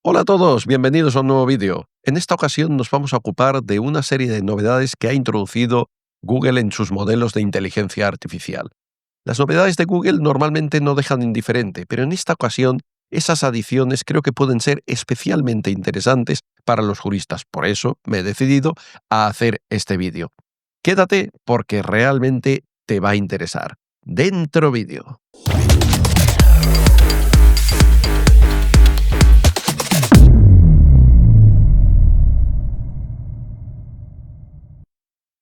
Hola a todos, bienvenidos a un nuevo vídeo. En esta ocasión nos vamos a ocupar de una serie de novedades que ha introducido Google en sus modelos de inteligencia artificial. Las novedades de Google normalmente no dejan indiferente, pero en esta ocasión esas adiciones creo que pueden ser especialmente interesantes para los juristas. Por eso me he decidido a hacer este vídeo. Quédate porque realmente te va a interesar. Dentro vídeo.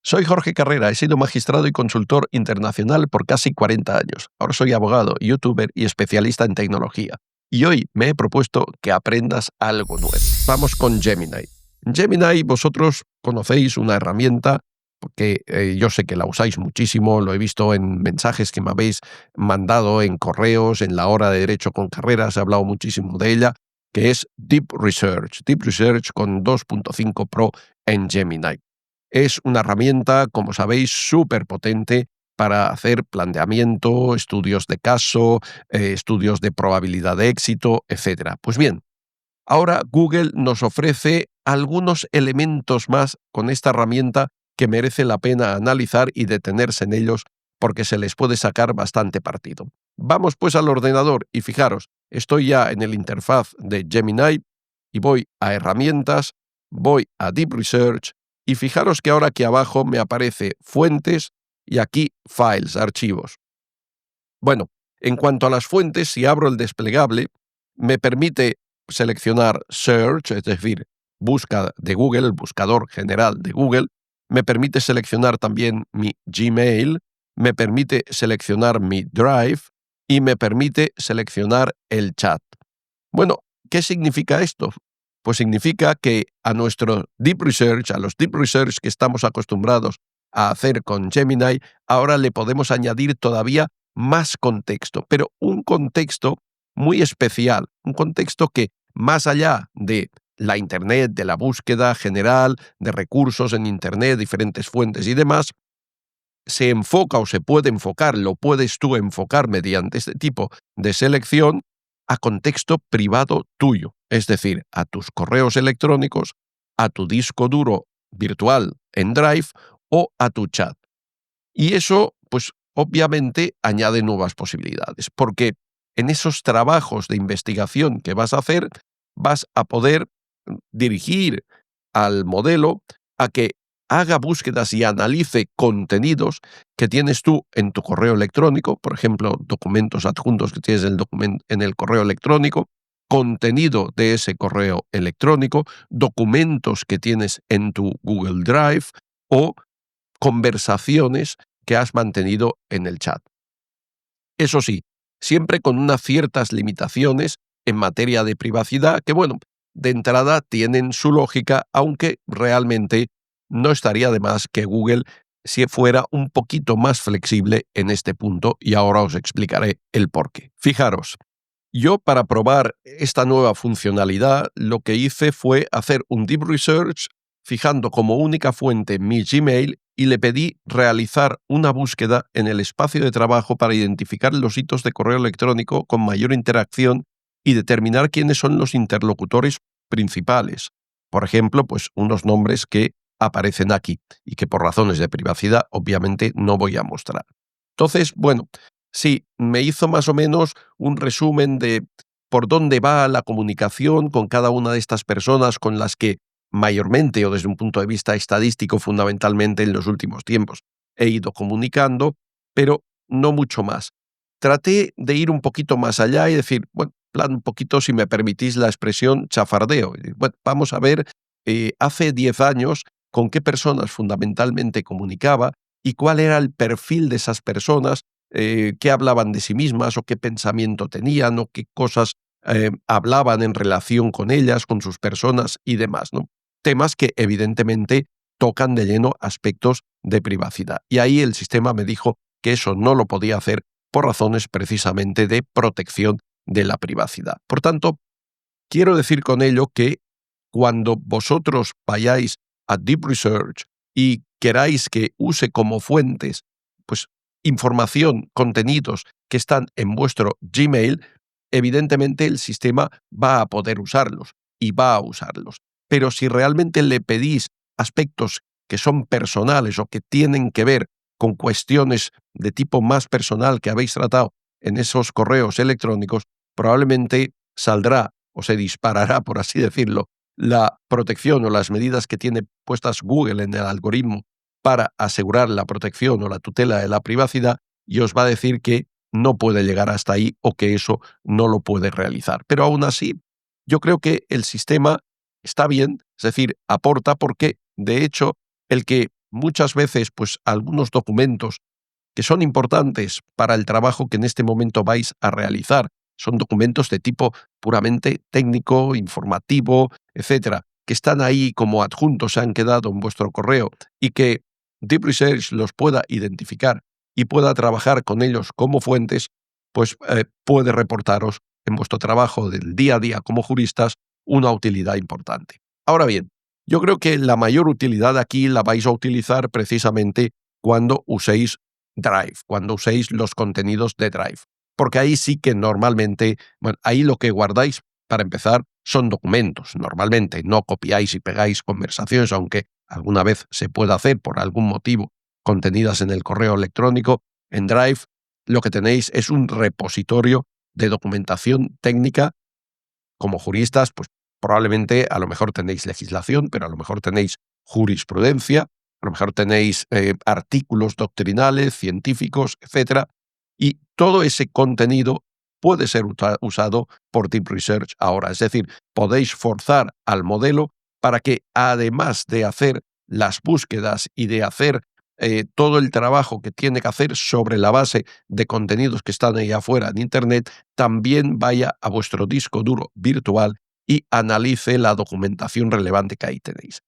Soy Jorge Carrera, he sido magistrado y consultor internacional por casi 40 años. Ahora soy abogado, youtuber y especialista en tecnología. Y hoy me he propuesto que aprendas algo nuevo. Vamos con Gemini. Gemini, vosotros conocéis una herramienta que yo sé que la usáis muchísimo, lo he visto en mensajes que me habéis mandado en correos, en la hora de Derecho con Carreras, he hablado muchísimo de ella, que es Deep Research. Deep Research con 2.5 Pro en Gemini. Es una herramienta, como sabéis, súper potente para hacer planteamiento, estudios de caso, estudios de probabilidad de éxito, etc. Pues bien, ahora Google nos ofrece algunos elementos más con esta herramienta que merece la pena analizar y detenerse en ellos porque se les puede sacar bastante partido. Vamos pues al ordenador y fijaros, estoy ya en el interfaz de Gemini y voy a herramientas, voy a Deep Research y fijaros que ahora aquí abajo me aparece fuentes y aquí files, archivos. Bueno, en cuanto a las fuentes, si abro el desplegable, me permite seleccionar Search, es decir, busca de Google, el buscador general de Google, me permite seleccionar también mi Gmail, me permite seleccionar mi Drive y me permite seleccionar el chat. Bueno, ¿qué significa esto? Pues significa que a nuestro Deep Research, a los Deep Research que estamos acostumbrados a hacer con Gemini, ahora le podemos añadir todavía más contexto, pero un contexto muy especial, un contexto que más allá de la Internet, de la búsqueda general, de recursos en Internet, diferentes fuentes y demás, se enfoca o se puede enfocar, lo puedes tú enfocar mediante este tipo de selección a contexto privado tuyo, es decir, a tus correos electrónicos, a tu disco duro virtual en Drive o a tu chat. Y eso, pues obviamente, añade nuevas posibilidades, porque en esos trabajos de investigación que vas a hacer, vas a poder dirigir al modelo a que haga búsquedas y analice contenidos que tienes tú en tu correo electrónico, por ejemplo, documentos adjuntos que tienes en el correo electrónico, contenido de ese correo electrónico, documentos que tienes en tu Google Drive o conversaciones que has mantenido en el chat. Eso sí, siempre con unas ciertas limitaciones en materia de privacidad que, bueno, de entrada tienen su lógica, aunque realmente no estaría de más que Google si fuera un poquito más flexible en este punto y ahora os explicaré el porqué. Fijaros, yo para probar esta nueva funcionalidad lo que hice fue hacer un Deep Research fijando como única fuente mi Gmail y le pedí realizar una búsqueda en el espacio de trabajo para identificar los hitos de correo electrónico con mayor interacción y determinar quiénes son los interlocutores principales. Por ejemplo, pues unos nombres que aparecen aquí y que por razones de privacidad obviamente no voy a mostrar. Entonces, bueno, sí, me hizo más o menos un resumen de por dónde va la comunicación con cada una de estas personas con las que mayormente o desde un punto de vista estadístico fundamentalmente en los últimos tiempos he ido comunicando, pero no mucho más. Traté de ir un poquito más allá y decir, bueno, plan un poquito, si me permitís la expresión, chafardeo. Bueno, vamos a ver, hace 10 años con qué personas fundamentalmente comunicaba y cuál era el perfil de esas personas, qué hablaban de sí mismas o qué pensamiento tenían o qué cosas hablaban en relación con ellas, con sus personas y demás, ¿no? Temas que evidentemente tocan de lleno aspectos de privacidad. Y ahí el sistema me dijo que eso no lo podía hacer por razones precisamente de protección de la privacidad. Por tanto, quiero decir con ello que cuando vosotros vayáis a Deep Research y queráis que use como fuentes, pues, información, contenidos que están en vuestro Gmail, evidentemente el sistema va a poder usarlos. y va a usarlos. Pero si realmente le pedís aspectos que son personales o que tienen que ver con cuestiones de tipo más personal que habéis tratado en esos correos electrónicos, probablemente saldrá o se disparará, por así decirlo, la protección o las medidas que tiene puestas Google en el algoritmo para asegurar la protección o la tutela de la privacidad y os va a decir que no puede llegar hasta ahí o que eso no lo puede realizar. Pero aún así, yo creo que el sistema está bien, es decir, aporta porque, de hecho, el que muchas veces pues algunos documentos que son importantes para el trabajo que en este momento vais a realizar, son documentos de tipo puramente técnico, informativo, etcétera, que están ahí como adjuntos, se han quedado en vuestro correo y que Deep Research los pueda identificar y pueda trabajar con ellos como fuentes, pues puede reportaros en vuestro trabajo del día a día como juristas una utilidad importante. Ahora bien, yo creo que la mayor utilidad aquí la vais a utilizar precisamente cuando uséis Drive, cuando uséis los contenidos de Drive. Porque ahí sí que normalmente, bueno, ahí lo que guardáis, para empezar, son documentos. Normalmente no copiáis y pegáis conversaciones, aunque alguna vez se pueda hacer por algún motivo contenidas en el correo electrónico. En Drive lo que tenéis es un repositorio de documentación técnica. Como juristas, pues probablemente a lo mejor tenéis legislación, pero a lo mejor tenéis jurisprudencia, a lo mejor tenéis artículos doctrinales, científicos, etcétera, y todo ese contenido puede ser usado por Deep Research ahora. Es decir, podéis forzar al modelo para que, además de hacer las búsquedas y de hacer todo el trabajo que tiene que hacer sobre la base de contenidos que están ahí afuera en Internet, también vaya a vuestro disco duro virtual y analice la documentación relevante que ahí tenéis.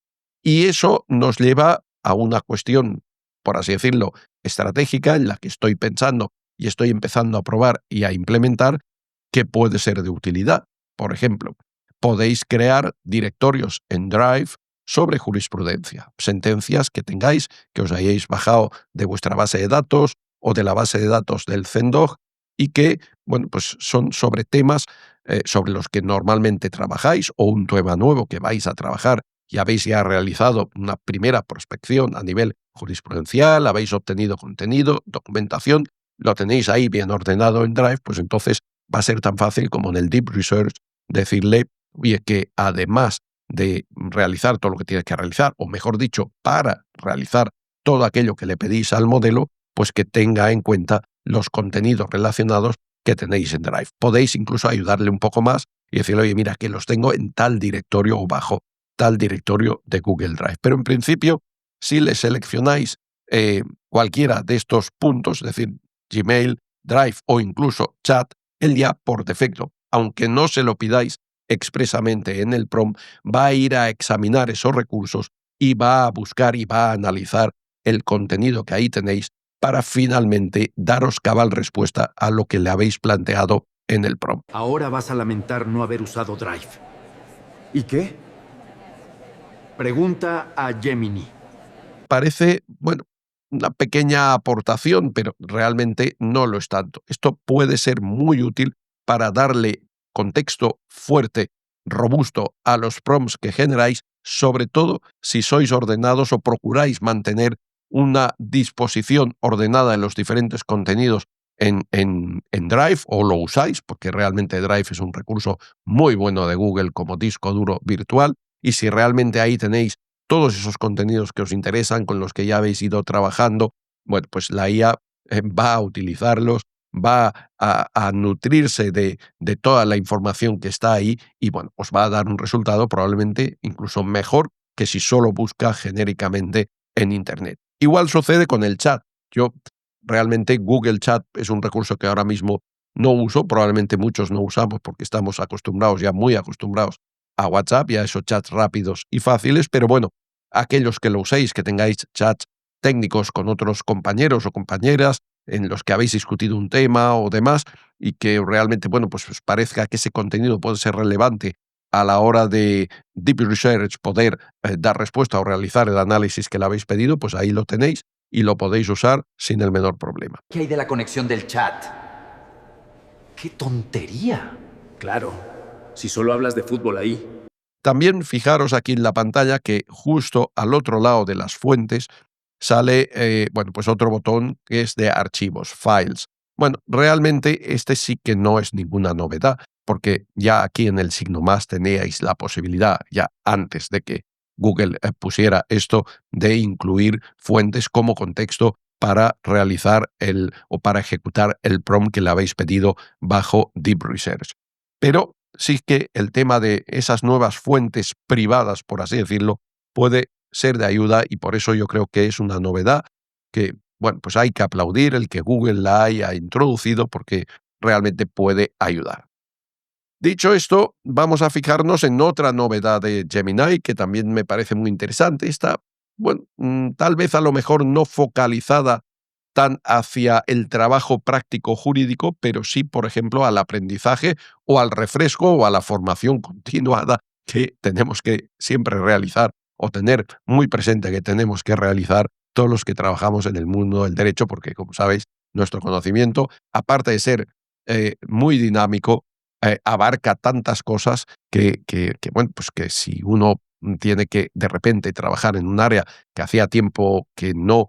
Y eso nos lleva a una cuestión, por así decirlo, estratégica en la que estoy pensando y estoy empezando a probar y a implementar, que puede ser de utilidad. Por ejemplo, podéis crear directorios en Drive sobre jurisprudencia, sentencias que tengáis, que os hayáis bajado de vuestra base de datos o de la base de datos del CENDOG y que, bueno, pues son sobre temas sobre los que normalmente trabajáis o un tema nuevo que vais a trabajar y habéis ya realizado una primera prospección a nivel jurisprudencial, habéis obtenido contenido, documentación, lo tenéis ahí bien ordenado en Drive, pues entonces va a ser tan fácil como en el Deep Research decirle, oye, que además de realizar todo lo que tienes que realizar, o mejor dicho, para realizar todo aquello que le pedís al modelo, pues que tenga en cuenta los contenidos relacionados que tenéis en Drive. Podéis incluso ayudarle un poco más y decirle, oye, mira, que los tengo en tal directorio o bajo tal directorio de Google Drive. Pero en principio, si le seleccionáis cualquiera de estos puntos, es decir, Gmail, Drive o incluso Chat, él ya por defecto, aunque no se lo pidáis expresamente en el prompt, va a ir a examinar esos recursos y va a buscar y va a analizar el contenido que ahí tenéis para finalmente daros cabal respuesta a lo que le habéis planteado en el prompt. Ahora vas a lamentar no haber usado Drive. ¿Y qué? Pregunta a Gemini. Parece, bueno, una pequeña aportación, pero realmente no lo es tanto. Esto puede ser muy útil para darle contexto fuerte, robusto a los prompts que generáis, sobre todo si sois ordenados o procuráis mantener una disposición ordenada en los diferentes contenidos en Drive, o lo usáis, porque realmente Drive es un recurso muy bueno de Google como disco duro virtual, y si realmente ahí tenéis todos esos contenidos que os interesan, con los que ya habéis ido trabajando, bueno, pues la IA va a utilizarlos, va a nutrirse de toda la información que está ahí y, bueno, os va a dar un resultado probablemente incluso mejor que si solo busca genéricamente en Internet. Igual sucede con el chat. Yo realmente Google Chat es un recurso que ahora mismo no uso, probablemente muchos no usamos porque estamos acostumbrados, ya muy acostumbrados a WhatsApp y a esos chats rápidos y fáciles, pero bueno, aquellos que lo uséis, que tengáis chats técnicos con otros compañeros o compañeras en los que habéis discutido un tema o demás y que realmente, bueno, pues os parezca que ese contenido puede ser relevante a la hora de Deep Research poder dar respuesta o realizar el análisis que le habéis pedido, pues ahí lo tenéis y lo podéis usar sin el menor problema. ¿Qué hay de la conexión del chat? ¡Qué tontería! Claro, si solo hablas de fútbol ahí. También fijaros aquí en la pantalla que justo al otro lado de las fuentes sale pues otro botón que es de archivos, files. Bueno, realmente este sí que no es ninguna novedad, porque ya aquí en el signo más teníais la posibilidad, ya antes de que Google pusiera esto, de incluir fuentes como contexto para realizar o para ejecutar el prompt que le habéis pedido bajo Deep Research. Pero sí que el tema de esas nuevas fuentes privadas, por así decirlo, puede ser de ayuda y por eso yo creo que es una novedad que, bueno, pues hay que aplaudir el que Google la haya introducido porque realmente puede ayudar. Dicho esto, vamos a fijarnos en otra novedad de Gemini que también me parece muy interesante. Está, bueno, tal vez a lo mejor no focalizada tan hacia el trabajo práctico jurídico, pero sí, por ejemplo, al aprendizaje o al refresco o a la formación continuada que tenemos que siempre realizar o tener muy presente que tenemos que realizar todos los que trabajamos en el mundo del derecho, porque, como sabéis, nuestro conocimiento, aparte de ser muy dinámico, abarca tantas cosas bueno, pues que si uno tiene que de repente trabajar en un área que hacía tiempo que no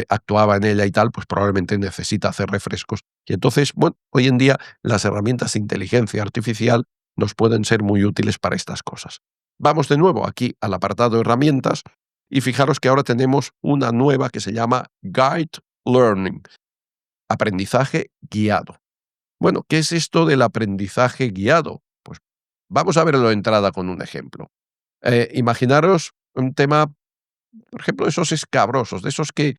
actuaba en ella y tal, pues probablemente necesita hacer refrescos. Y entonces, bueno, hoy en día las herramientas de inteligencia artificial nos pueden ser muy útiles para estas cosas. Vamos de nuevo aquí al apartado de herramientas y fijaros que ahora tenemos una nueva que se llama Guide Learning, aprendizaje guiado. Bueno, ¿qué es esto del aprendizaje guiado? Pues vamos a verlo de entrada con un ejemplo. Imaginaros un tema, por ejemplo, de esos escabrosos, de esos que,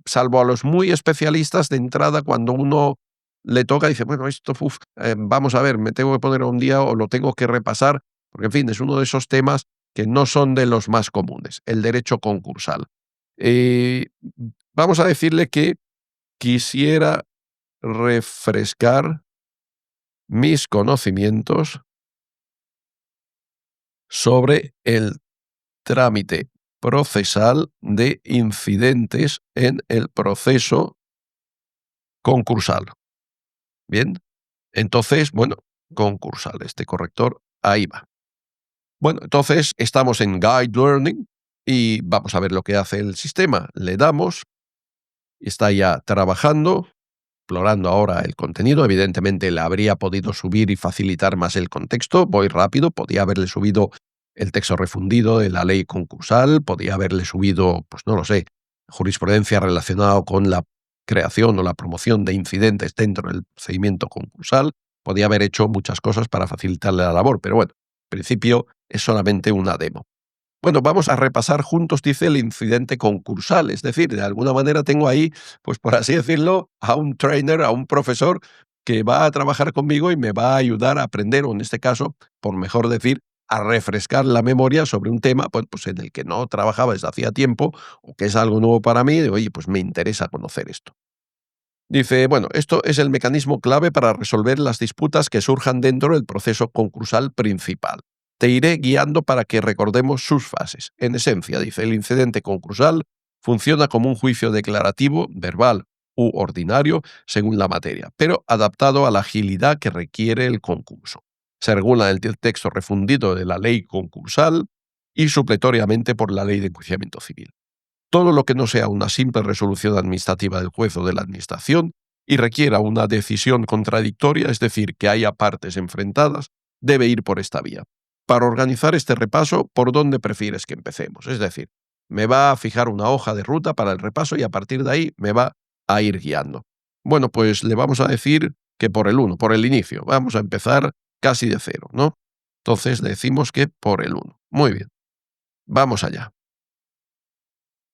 salvo a los muy especialistas, de entrada, cuando uno le toca, dice, bueno, esto, vamos a ver, me tengo que poner a un día o lo tengo que repasar, porque, en fin, es uno de esos temas que no son de los más comunes, el derecho concursal. Eh, Vamos a decirle que quisiera refrescar mis conocimientos sobre el trámite procesal de incidentes en el proceso concursal. Bien, entonces, bueno, concursal, este corrector, ahí va. Bueno, entonces estamos en Guide Learning y vamos a ver lo que hace el sistema. Le damos, está ya trabajando, explorando ahora el contenido. Evidentemente le habría podido subir y facilitar más el contexto. Voy rápido, podía haberle subido el texto refundido de la ley concursal, podía haberle subido, pues no lo sé, jurisprudencia relacionada con la creación o la promoción de incidentes dentro del procedimiento concursal, podía haber hecho muchas cosas para facilitarle la labor, pero bueno, en principio es solamente una demo. Bueno, vamos a repasar juntos, dice, el incidente concursal, es decir, de alguna manera tengo ahí, pues por así decirlo, a un trainer, a un profesor que va a trabajar conmigo y me va a ayudar a aprender, o en este caso, por mejor decir, a refrescar la memoria sobre un tema pues en el que no trabajaba desde hacía tiempo o que es algo nuevo para mí, de, oye, pues me interesa conocer esto. Dice, bueno, esto es el mecanismo clave para resolver las disputas que surjan dentro del proceso concursal principal. Te iré guiando para que recordemos sus fases. En esencia, dice, el incidente concursal funciona como un juicio declarativo, verbal u ordinario, según la materia, pero adaptado a la agilidad que requiere el concurso. Se regula el texto refundido de la ley concursal y supletoriamente por la ley de enjuiciamiento civil. Todo lo que no sea una simple resolución administrativa del juez o de la administración y requiera una decisión contradictoria, es decir, que haya partes enfrentadas, debe ir por esta vía. Para organizar este repaso, ¿por dónde prefieres que empecemos? Es decir, me va a fijar una hoja de ruta para el repaso y a partir de ahí me va a ir guiando. Bueno, pues le vamos a decir que por el 1, por el inicio. Vamos a empezar casi de cero, ¿no? Entonces le decimos que por el 1. Muy bien. Vamos allá.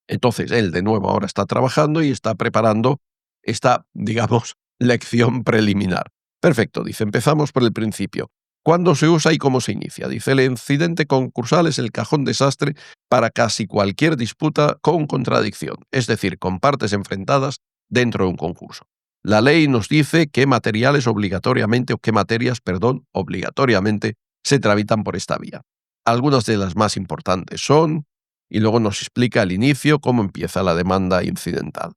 Entonces, él de nuevo ahora está trabajando y está preparando esta, digamos, lección preliminar. Perfecto, dice, empezamos por el principio. ¿Cuándo se usa y cómo se inicia? Dice, el incidente concursal es el cajón desastre para casi cualquier disputa con contradicción, es decir, con partes enfrentadas dentro de un concurso. La ley nos dice qué materiales obligatoriamente, o qué materias, perdón, obligatoriamente se tramitan por esta vía. Algunas de las más importantes son, y luego nos explica al inicio cómo empieza la demanda incidental.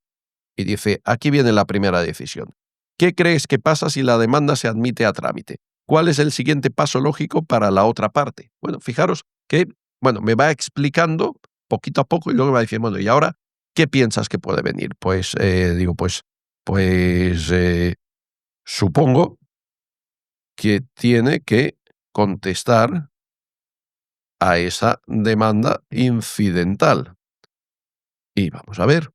Y dice, aquí viene la primera decisión. ¿Qué crees que pasa si la demanda se admite a trámite? ¿cuál es el siguiente paso lógico para la otra parte? Bueno, fijaros que me va explicando poquito a poco y luego me va diciendo, bueno, ¿y ahora qué piensas que puede venir? Pues supongo que tiene que contestar a esa demanda incidental. Y vamos a ver.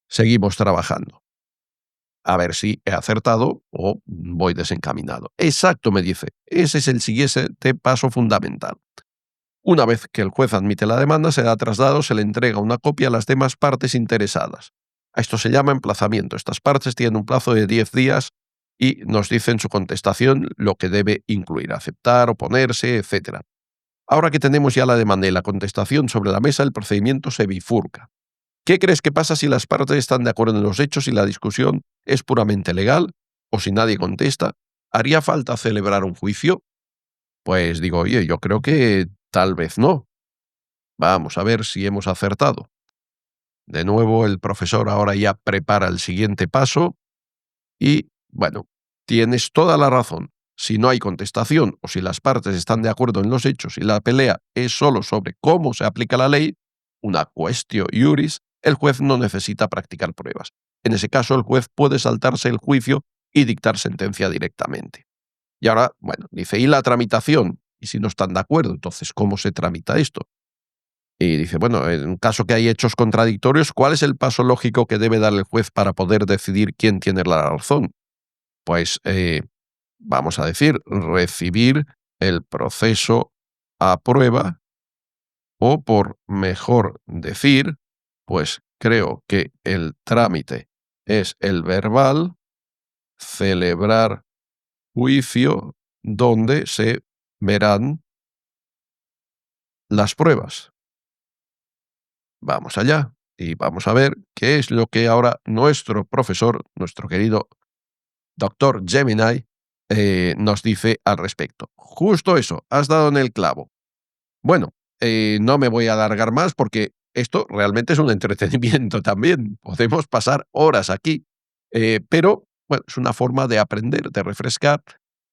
Seguimos trabajando. A ver si he acertado o voy desencaminado. Exacto, me dice. Ese es el siguiente paso fundamental. Una vez que el juez admite la demanda, se da traslado, se le entrega una copia a las demás partes interesadas. A esto se llama emplazamiento. Estas partes tienen un plazo de 10 días y nos dicen su contestación lo que debe incluir, aceptar, oponerse, etc. Ahora que tenemos ya la demanda y la contestación sobre la mesa, el procedimiento se bifurca. ¿Qué crees que pasa si las partes están de acuerdo en los hechos y la discusión es puramente legal? ¿O si nadie contesta? ¿Haría falta celebrar un juicio? Pues digo, oye, yo creo que tal vez no. Vamos a ver si hemos acertado. De nuevo, el profesor ahora ya prepara el siguiente paso y, tienes toda la razón. Si no hay contestación o si las partes están de acuerdo en los hechos y la pelea es solo sobre cómo se aplica la ley, una quaestio iuris, el juez no necesita practicar pruebas. En ese caso, el juez puede saltarse el juicio y dictar sentencia directamente. Y ahora, dice, ¿y la tramitación? Y si no están de acuerdo, entonces, ¿cómo se tramita esto? Y dice, en caso que hay hechos contradictorios, ¿cuál es el paso lógico que debe dar el juez para poder decidir quién tiene la razón? Pues, vamos a decir, recibir el proceso a prueba o, por mejor decir, pues creo que el trámite es el verbal, celebrar juicio donde se verán las pruebas. Vamos allá y vamos a ver qué es lo que ahora nuestro profesor, nuestro querido doctor Gemini, nos dice al respecto. Justo eso, has dado en el clavo. Bueno, no me voy a alargar más porque esto realmente es un entretenimiento también. Podemos pasar horas aquí, pero es una forma de aprender, de refrescar,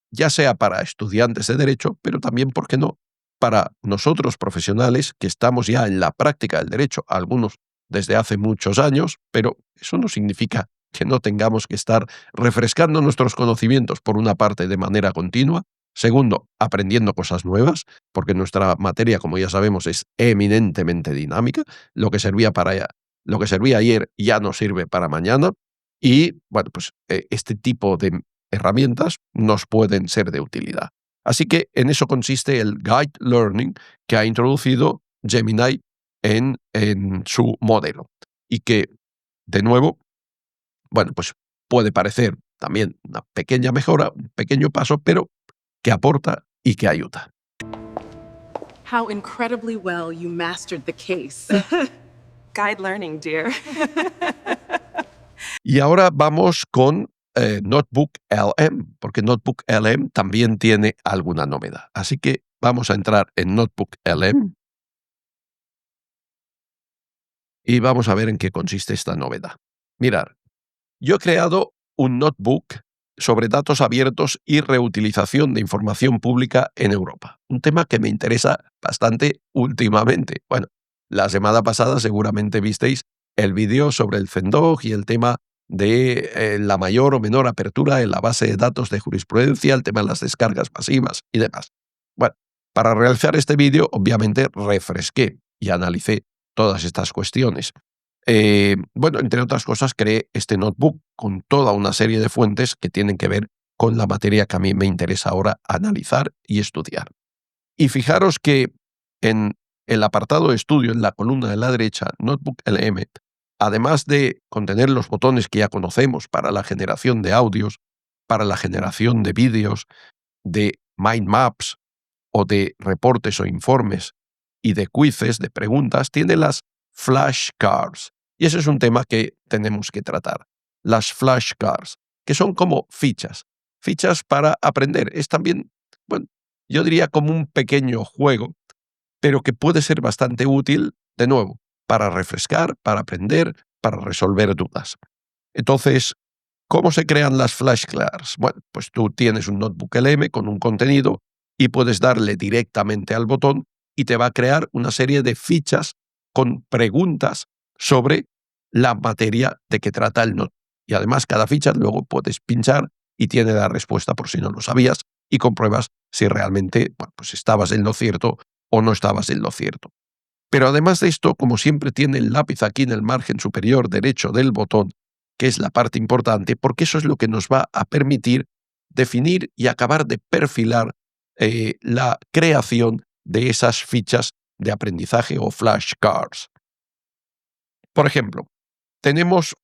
ya sea para estudiantes de derecho, pero también, ¿por qué no?, para nosotros profesionales que estamos ya en la práctica del derecho, algunos desde hace muchos años, pero eso no significa que no tengamos que estar refrescando nuestros conocimientos, por una parte, de manera continua, segundo, aprendiendo cosas nuevas, porque nuestra materia, como ya sabemos, es eminentemente dinámica. Lo que servía ayer ya no sirve para mañana y, este tipo de herramientas nos pueden ser de utilidad. Así que en eso consiste el Guide Learning que ha introducido Gemini en su modelo y que, de nuevo, puede parecer también una pequeña mejora, un pequeño paso, pero que aporta y que ayuda. How incredibly well you mastered the case. Guide learning, dear. Y ahora vamos con Notebook LM, porque Notebook LM también tiene alguna novedad. Así que vamos a entrar en Notebook LM y vamos a ver en qué consiste esta novedad. Mirad, yo he creado un notebook sobre datos abiertos y reutilización de información pública en Europa. Un tema que me interesa bastante últimamente. La semana pasada seguramente visteis el vídeo sobre el CENDOG y el tema de la mayor o menor apertura en la base de datos de jurisprudencia, el tema de las descargas pasivas y demás. Para realizar este vídeo, obviamente, refresqué y analicé todas estas cuestiones. Entre otras cosas, creé este notebook con toda una serie de fuentes que tienen que ver con la materia que a mí me interesa ahora analizar y estudiar. Y fijaros que en el apartado de estudio, en la columna de la derecha, Notebook LM, además de contener los botones que ya conocemos para la generación de audios, para la generación de vídeos, de mind maps o de reportes o informes y de quizzes, de preguntas, tiene las flashcards. Y ese es un tema que tenemos que tratar. Las flashcards, que son como fichas para aprender. Es también, yo diría como un pequeño juego, pero que puede ser bastante útil, de nuevo, para refrescar, para aprender, para resolver dudas. Entonces, ¿Cómo se crean las flashcards? Bueno, pues tú tienes un notebook LM con un contenido y puedes darle directamente al botón y te va a crear una serie de fichas con preguntas sobre la materia de que trata el notebook. Y además cada ficha luego puedes pinchar y tiene la respuesta por si no lo sabías y compruebas si realmente pues estabas en lo cierto o no estabas en lo cierto. Pero además de esto, como siempre tiene el lápiz aquí en el margen superior derecho del botón, que es la parte importante, porque eso es lo que nos va a permitir definir y acabar de perfilar la creación de esas fichas de aprendizaje o flashcards. Por ejemplo, tenemos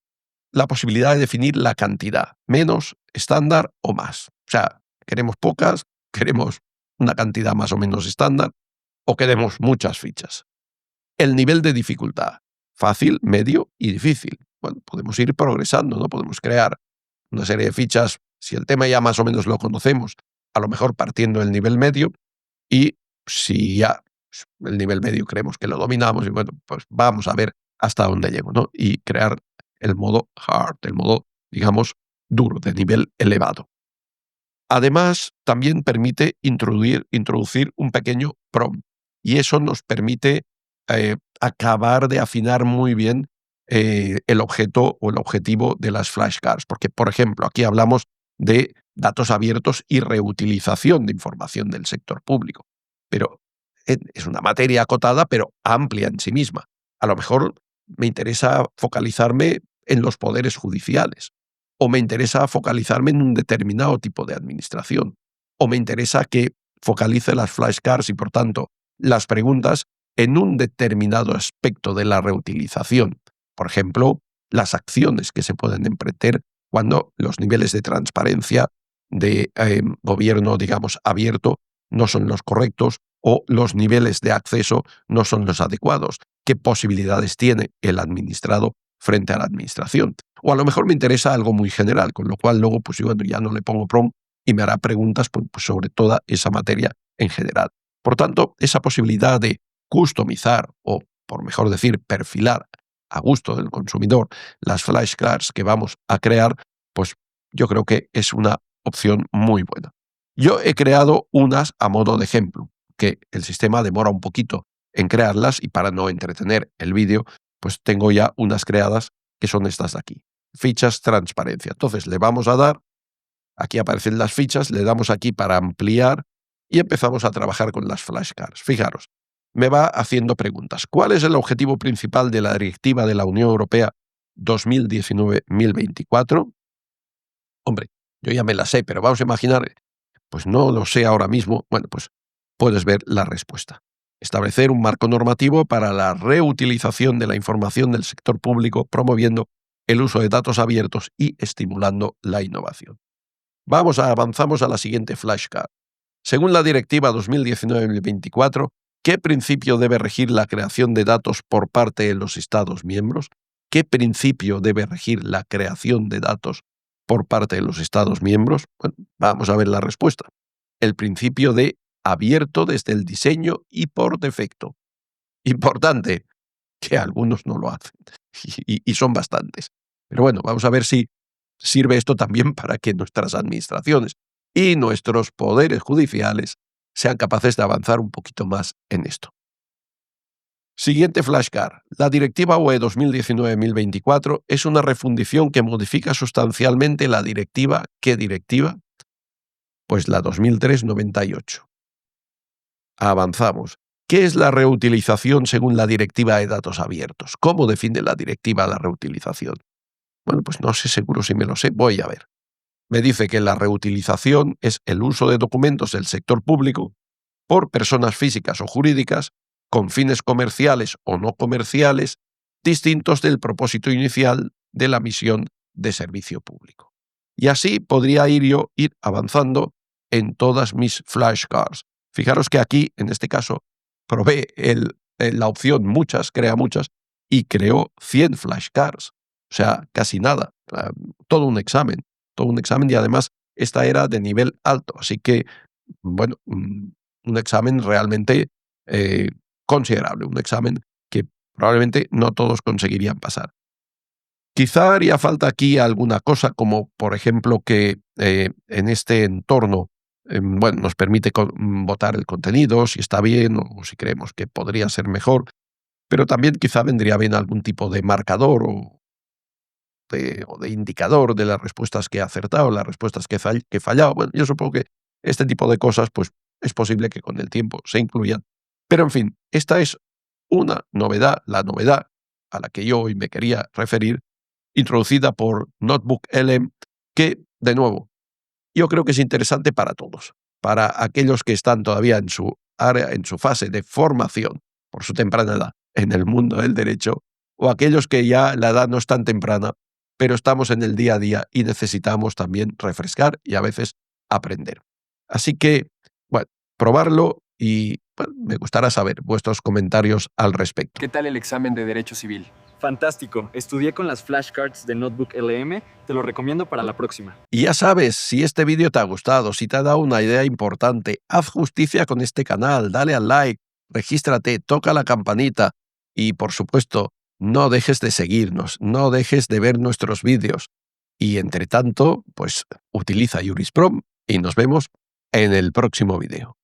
la posibilidad de definir la cantidad, menos, estándar o más. O sea, queremos pocas, queremos una cantidad más o menos estándar o queremos muchas fichas. El nivel de dificultad, fácil, medio y difícil. Bueno, podemos ir progresando, ¿no? Podemos crear una serie de fichas, si el tema ya más o menos lo conocemos, a lo mejor partiendo del nivel medio, y si ya el nivel medio creemos que lo dominamos, y bueno, pues vamos a ver hasta dónde llego, ¿no? Y crear el modo hard, el modo, digamos, duro, de nivel elevado. Además, también permite introducir un pequeño prompt, y eso nos permite acabar de afinar muy bien el objeto o el objetivo de las flashcards, porque, por ejemplo, aquí hablamos de datos abiertos y reutilización de información del sector público, pero es una materia acotada, pero amplia en sí misma. A lo mejor me interesa focalizarme en los poderes judiciales, o me interesa focalizarme en un determinado tipo de administración, o me interesa que focalice las flashcards y, por tanto, las preguntas en un determinado aspecto de la reutilización. Por ejemplo, las acciones que se pueden emprender cuando los niveles de transparencia de gobierno, digamos, abierto no son los correctos o los niveles de acceso no son los adecuados. ¿Qué posibilidades tiene el administrado frente a la administración? O a lo mejor me interesa algo muy general, con lo cual luego pues yo ya no le pongo prompt y me hará preguntas pues, sobre toda esa materia en general. Por tanto, esa posibilidad de customizar o, por mejor decir, perfilar a gusto del consumidor las flashcards que vamos a crear, pues yo creo que es una opción muy buena. Yo he creado unas a modo de ejemplo, que el sistema demora un poquito en crearlas y para no entretener el vídeo, pues tengo ya unas creadas que son estas de aquí. Fichas transparencia. Entonces le vamos a dar, aquí aparecen las fichas, le damos aquí para ampliar y empezamos a trabajar con las flashcards. Fijaros, me va haciendo preguntas. ¿Cuál es el objetivo principal de la Directiva de la Unión Europea 2019-1024? Hombre, yo ya me la sé, pero vamos a imaginar, pues no lo sé ahora mismo. Bueno, pues puedes ver la respuesta. Establecer un marco normativo para la reutilización de la información del sector público, promoviendo el uso de datos abiertos y estimulando la innovación. Avanzamos a la siguiente flashcard. Según la Directiva 2019-24, ¿qué principio debe regir la creación de datos por parte de los Estados miembros? ¿Qué principio debe regir la creación de datos por parte de los Estados miembros? Bueno, vamos a ver la respuesta. El principio de abierto desde el diseño y por defecto. Importante, que algunos no lo hacen, y son bastantes. Pero bueno, vamos a ver si sirve esto también para que nuestras administraciones y nuestros poderes judiciales sean capaces de avanzar un poquito más en esto. Siguiente flashcard. La Directiva UE 2019-1024 es una refundición que modifica sustancialmente la directiva. ¿Qué directiva? Pues la 2003-98. Avanzamos. ¿Qué es la reutilización según la Directiva de Datos Abiertos? ¿Cómo define la Directiva la reutilización? Bueno, pues no sé seguro si me lo sé, voy a ver. Me dice que la reutilización es el uso de documentos del sector público por personas físicas o jurídicas con fines comerciales o no comerciales distintos del propósito inicial de la misión de servicio público. Y así podría ir avanzando en todas mis flashcards. Fijaros que aquí, en este caso, probé la opción muchas, crea muchas, y creó 100 flashcards. O sea, casi nada. Todo un examen y además esta era de nivel alto. Así que, bueno, un examen realmente considerable, un examen que probablemente no todos conseguirían pasar. Quizá haría falta aquí alguna cosa, como por ejemplo que en este entorno bueno, nos permite votar el contenido, si está bien o si creemos que podría ser mejor, pero también quizá vendría bien algún tipo de marcador o de indicador de las respuestas que he acertado, las respuestas que he fallado. Bueno, yo supongo que este tipo de cosas pues, es posible que con el tiempo se incluyan. Pero en fin, esta es una novedad, la novedad a la que yo hoy me quería referir, introducida por NotebookLM, que, de nuevo, yo creo que es interesante para todos, para aquellos que están todavía en su área, en su fase de formación, por su temprana edad, en el mundo del derecho, o aquellos que ya la edad no es tan temprana, pero estamos en el día a día y necesitamos también refrescar y a veces aprender. Así que, bueno, probarlo y bueno, me gustará saber vuestros comentarios al respecto. ¿Qué tal el examen de Derecho Civil? Fantástico. Estudié con las flashcards de Notebook LM. Te lo recomiendo para la próxima. Y ya sabes, si este vídeo te ha gustado, si te ha dado una idea importante, haz justicia con este canal, dale al like, regístrate, toca la campanita y, por supuesto, no dejes de seguirnos, no dejes de ver nuestros vídeos. Y, entre tanto, pues utiliza Jurisprom y nos vemos en el próximo vídeo.